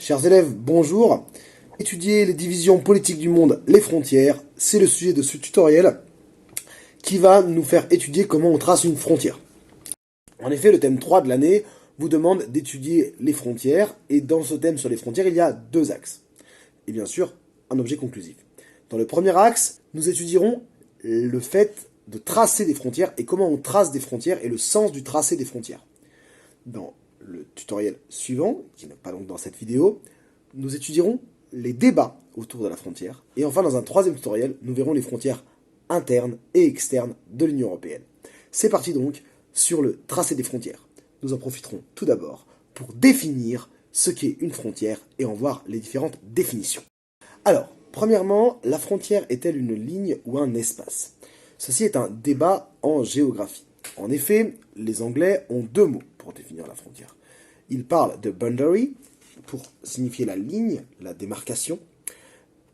Chers élèves, bonjour. Étudier les divisions politiques du monde, les frontières, c'est le sujet de ce tutoriel qui va nous faire étudier comment on trace une frontière. En effet, le thème 3 de l'année vous demande d'étudier les frontières, et dans ce thème sur les frontières, il y a deux axes. Et bien sûr, un objet conclusif. Dans le premier axe, nous étudierons le fait de tracer des frontières et comment on trace des frontières et le sens du tracé des frontières. Dans le tutoriel suivant, qui n'est pas donc dans cette vidéo, nous étudierons les débats autour de la frontière. Et enfin, dans un troisième tutoriel, nous verrons les frontières internes et externes de l'Union européenne. C'est parti donc sur le tracé des frontières. Nous en profiterons tout d'abord pour définir ce qu'est une frontière et en voir les différentes définitions. Alors, premièrement, la frontière est-elle une ligne ou un espace? Ceci est un débat en géographie. En effet, les Anglais ont deux mots pour définir la frontière. Ils parlent de boundary, pour signifier la ligne, la démarcation.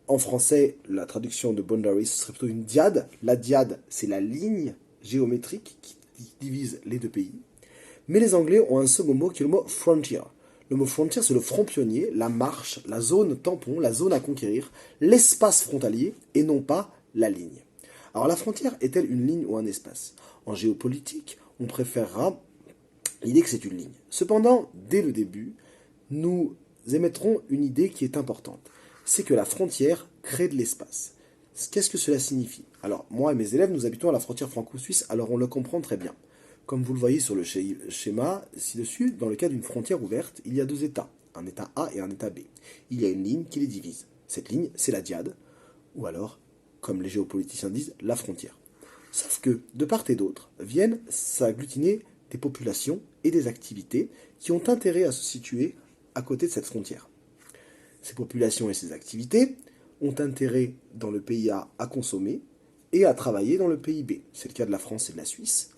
En français, la traduction de boundary, ce serait plutôt une diade. La diade, c'est la ligne géométrique qui divise les deux pays. Mais les Anglais ont un second mot qui est le mot frontier. Le mot frontier, c'est le front pionnier, la marche, la zone tampon, la zone à conquérir, l'espace frontalier, et non pas la ligne. Alors la frontière est-elle une ligne ou un espace? En géopolitique, on préférera l'idée que c'est une ligne. Cependant, dès le début, nous émettrons une idée qui est importante. C'est que la frontière crée de l'espace. Qu'est-ce que cela signifie? Alors, moi et mes élèves, nous habitons à la frontière franco-suisse, alors on le comprend très bien. Comme vous le voyez sur le schéma ci-dessus, dans le cas d'une frontière ouverte, il y a deux états, un état A et un état B. Il y a une ligne qui les divise. Cette ligne, c'est la diade, ou alors, comme les géopoliticiens disent, la frontière. Sauf que, de part et d'autre, viennent s'agglutiner des populations et des activités qui ont intérêt à se situer à côté de cette frontière. Ces populations et ces activités ont intérêt dans le pays A à consommer et à travailler dans le pays B. C'est le cas de la France et de la Suisse.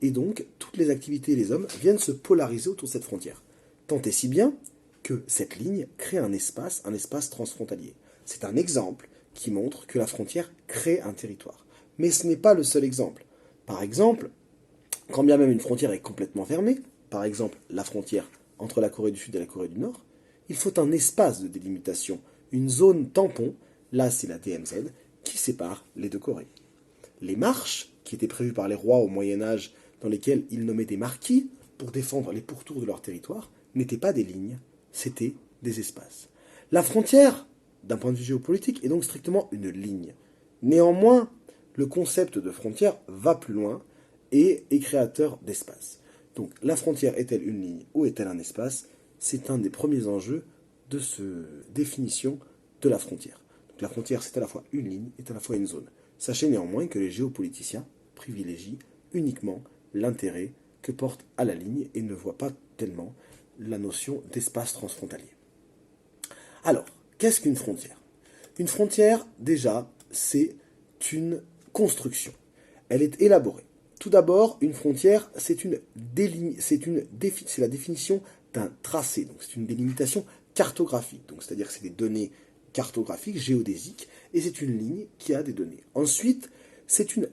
Et donc, toutes les activités et les hommes viennent se polariser autour de cette frontière. Tant et si bien que cette ligne crée un espace transfrontalier. C'est un exemple qui montre que la frontière crée un territoire. Mais ce n'est pas le seul exemple. Par exemple, quand bien même une frontière est complètement fermée, par exemple la frontière entre la Corée du Sud et la Corée du Nord, il faut un espace de délimitation, une zone tampon, là c'est la DMZ, qui sépare les deux Corées. Les marches, qui étaient prévues par les rois au Moyen-Âge, dans lesquelles ils nommaient des marquis pour défendre les pourtours de leur territoire, n'étaient pas des lignes, c'était des espaces. La frontière, d'un point de vue géopolitique, est donc strictement une ligne. Néanmoins, le concept de frontière va plus loin et est créateur d'espace. Donc la frontière est-elle une ligne ou est-elle un espace? C'est un des premiers enjeux de cette définition de la frontière. Donc la frontière, c'est à la fois une ligne et à la fois une zone. Sachez néanmoins que les géopoliticiens privilégient uniquement l'intérêt que porte à la ligne et ne voient pas tellement la notion d'espace transfrontalier. Alors, qu'est-ce qu'une frontière? Une frontière, déjà, c'est une construction. Elle est élaborée. Tout d'abord, une frontière, c'est la définition d'un tracé. Donc, c'est une délimitation cartographique. Donc, c'est-à-dire que c'est des données cartographiques, géodésiques, et c'est une ligne qui a des données. Ensuite, c'est une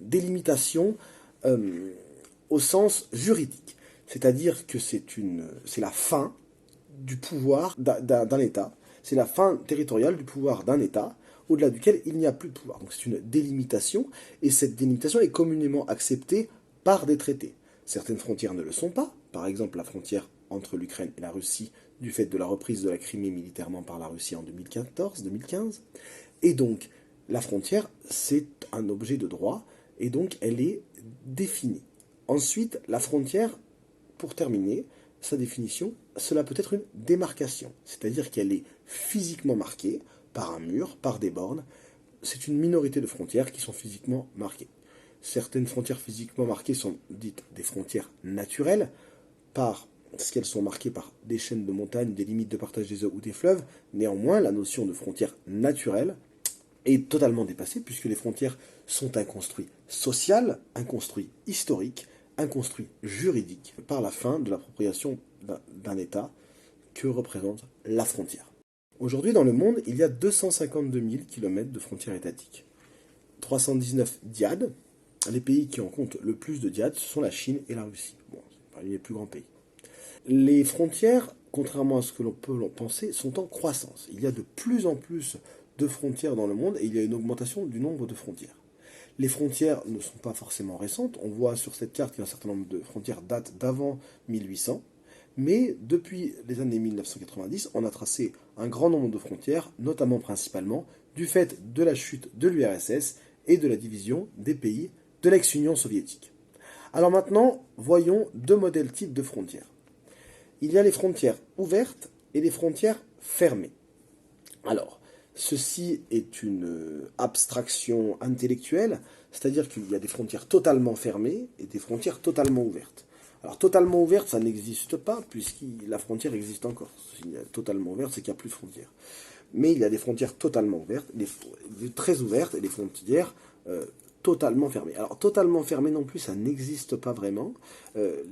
délimitation au sens juridique. C'est-à-dire que c'est la fin du pouvoir d'un État. C'est la fin territoriale du pouvoir d'un État, au-delà duquel il n'y a plus de pouvoir. Donc c'est une délimitation, et cette délimitation est communément acceptée par des traités. Certaines frontières ne le sont pas, par exemple la frontière entre l'Ukraine et la Russie, du fait de la reprise de la Crimée militairement par la Russie en 2014-2015. Et donc, la frontière, c'est un objet de droit, et donc elle est définie. Ensuite, la frontière, pour terminer, sa définition, cela peut être une démarcation, c'est-à-dire qu'elle est physiquement marquée par un mur, par des bornes. C'est une minorité de frontières qui sont physiquement marquées. Certaines frontières physiquement marquées sont dites des frontières naturelles, parce qu'elles sont marquées par des chaînes de montagnes, des limites de partage des eaux ou des fleuves. Néanmoins, la notion de frontière naturelle est totalement dépassée, puisque les frontières sont un construit social, un construit historique, un construit juridique, par la fin de l'appropriation d'un État que représente la frontière. Aujourd'hui, dans le monde, il y a 252 000 km de frontières étatiques. 319 diades. Les pays qui en comptent le plus de diades, ce sont la Chine et la Russie. Bon, c'est parmi les plus grands pays. Les frontières, contrairement à ce que l'on peut penser, sont en croissance. Il y a de plus en plus de frontières dans le monde et il y a une augmentation du nombre de frontières. Les frontières ne sont pas forcément récentes. On voit sur cette carte qu'un certain nombre de frontières datent d'avant 1800. Mais depuis les années 1990, on a tracé un grand nombre de frontières, notamment principalement du fait de la chute de l'URSS et de la division des pays de l'ex-Union soviétique. Alors maintenant, voyons deux modèles types de frontières. Il y a les frontières ouvertes et les frontières fermées. Alors, ceci est une abstraction intellectuelle, c'est-à-dire qu'il y a des frontières totalement fermées et des frontières totalement ouvertes. Alors, totalement ouverte, ça n'existe pas, puisque la frontière existe encore. S'il y a totalement ouverte, c'est qu'il n'y a plus de frontières. Mais il y a des frontières totalement ouvertes, très ouvertes, et des frontières totalement fermées. Alors, totalement fermées non plus, ça n'existe pas vraiment.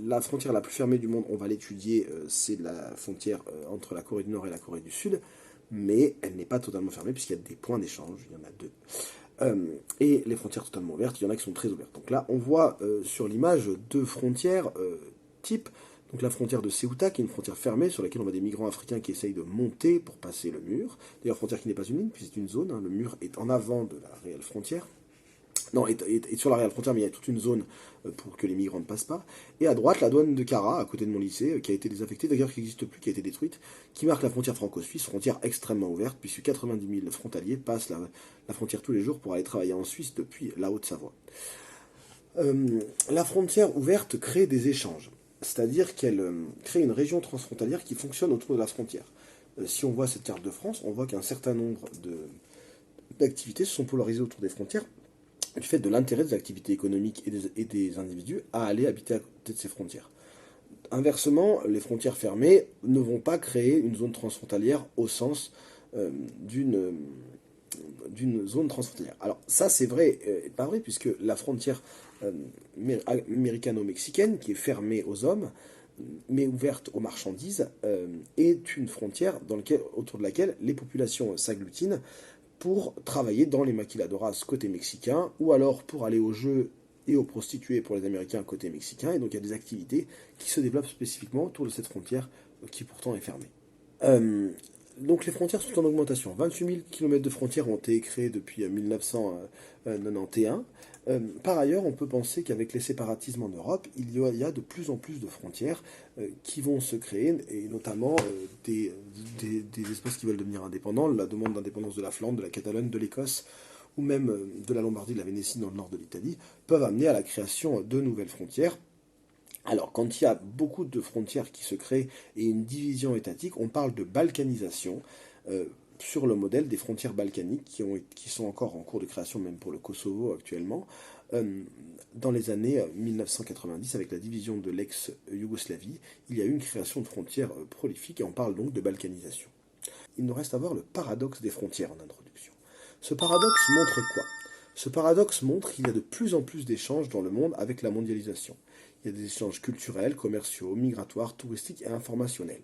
La frontière la plus fermée du monde, on va l'étudier, c'est la frontière entre la Corée du Nord et la Corée du Sud, mais elle n'est pas totalement fermée, puisqu'il y a des points d'échange, il y en a deux. Et les frontières totalement ouvertes, il y en a qui sont très ouvertes. Donc là, on voit sur l'image deux frontières type. Donc la frontière de Ceuta, qui est une frontière fermée sur laquelle on voit des migrants africains qui essayent de monter pour passer le mur. D'ailleurs, frontière qui n'est pas une ligne, puis c'est une zone. Hein, le mur est en avant de la réelle frontière. Non, est sur la réelle frontière, mais il y a toute une zone pour que les migrants ne passent pas. Et à droite, la douane de Cara, à côté de mon lycée, qui a été désaffectée, d'ailleurs qui n'existe plus, qui a été détruite, qui marque la frontière franco-suisse, frontière extrêmement ouverte, puisque 90 000 frontaliers passent la frontière tous les jours pour aller travailler en Suisse depuis la Haute-Savoie. La frontière ouverte crée des échanges, c'est-à-dire qu'elle crée une région transfrontalière qui fonctionne autour de la frontière. Si on voit cette carte de France, on voit qu'un certain nombre d'activités se sont polarisées autour des frontières, du fait de l'intérêt des activités économiques et des individus à aller habiter à côté de ces frontières. Inversement, les frontières fermées ne vont pas créer une zone transfrontalière au sens d'une zone transfrontalière. Alors ça c'est vrai et pas vrai, puisque la frontière américano-mexicaine, qui est fermée aux hommes, mais ouverte aux marchandises, est une frontière autour de laquelle les populations s'agglutinent pour travailler dans les maquiladoras côté mexicain, ou alors pour aller aux jeux et aux prostituées pour les Américains côté mexicain. Et donc il y a des activités qui se développent spécifiquement autour de cette frontière qui pourtant est fermée. Donc les frontières sont en augmentation. 28 000 km de frontières ont été créées depuis 1991. Par ailleurs, on peut penser qu'avec les séparatismes en Europe, il y a de plus en plus de frontières qui vont se créer, et notamment des espaces qui veulent devenir indépendants. La demande d'indépendance de la Flandre, de la Catalogne, de l'Écosse, ou même de la Lombardie, de la Vénétie dans le nord de l'Italie, peuvent amener à la création de nouvelles frontières. Alors, quand il y a beaucoup de frontières qui se créent et une division étatique, on parle de balkanisation, sur le modèle des frontières balkaniques qui sont encore en cours de création, même pour le Kosovo actuellement, dans les années 1990, avec la division de l'ex-Yougoslavie, il y a eu une création de frontières prolifiques, et on parle donc de balkanisation. Il nous reste à voir le paradoxe des frontières en introduction. Ce paradoxe montre quoi? Ce paradoxe montre qu'il y a de plus en plus d'échanges dans le monde avec la mondialisation. Il y a des échanges culturels, commerciaux, migratoires, touristiques et informationnels.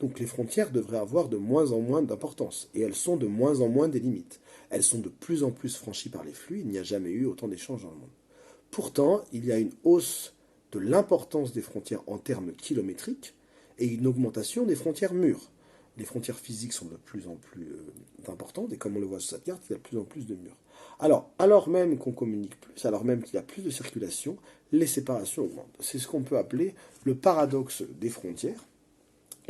Donc les frontières devraient avoir de moins en moins d'importance, et elles sont de moins en moins des limites. Elles sont de plus en plus franchies par les flux, il n'y a jamais eu autant d'échanges dans le monde. Pourtant, il y a une hausse de l'importance des frontières en termes kilométriques, et une augmentation des frontières mûres. Les frontières physiques sont de plus en plus importantes, et comme on le voit sur cette carte, il y a de plus en plus de murs. Alors même qu'on communique plus, alors même qu'il y a plus de circulation, les séparations augmentent. C'est ce qu'on peut appeler le paradoxe des frontières,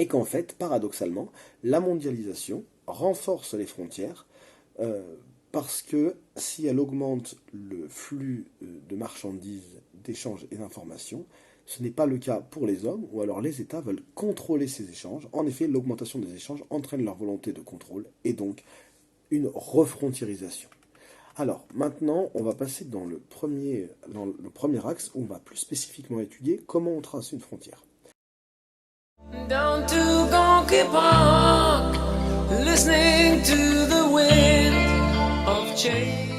et qu'en fait, paradoxalement, la mondialisation renforce les frontières, parce que si elle augmente le flux de marchandises, d'échanges et d'informations, ce n'est pas le cas pour les hommes, ou alors les États veulent contrôler ces échanges. En effet, l'augmentation des échanges entraîne leur volonté de contrôle, et donc une refrontiérisation. Alors, maintenant, on va passer dans le premier axe, où on va plus spécifiquement étudier comment on trace une frontière. Down to Gonky Park, listening to the wind of change.